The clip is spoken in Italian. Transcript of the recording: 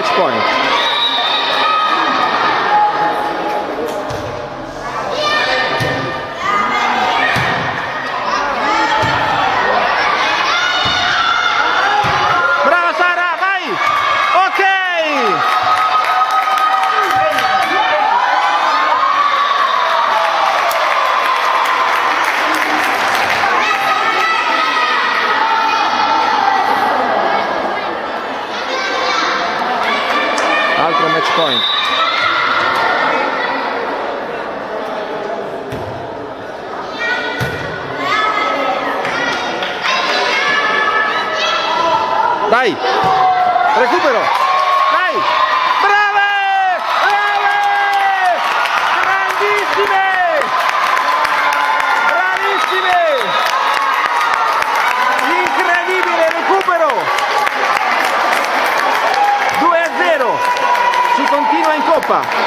match point. Brava Sara, vai! Ok! Altro match point. Dai! Recupero! Dai! Brave! Brave! Grandissime! Bravissime! Incredibile recupero! 2-0! Si continua in coppa.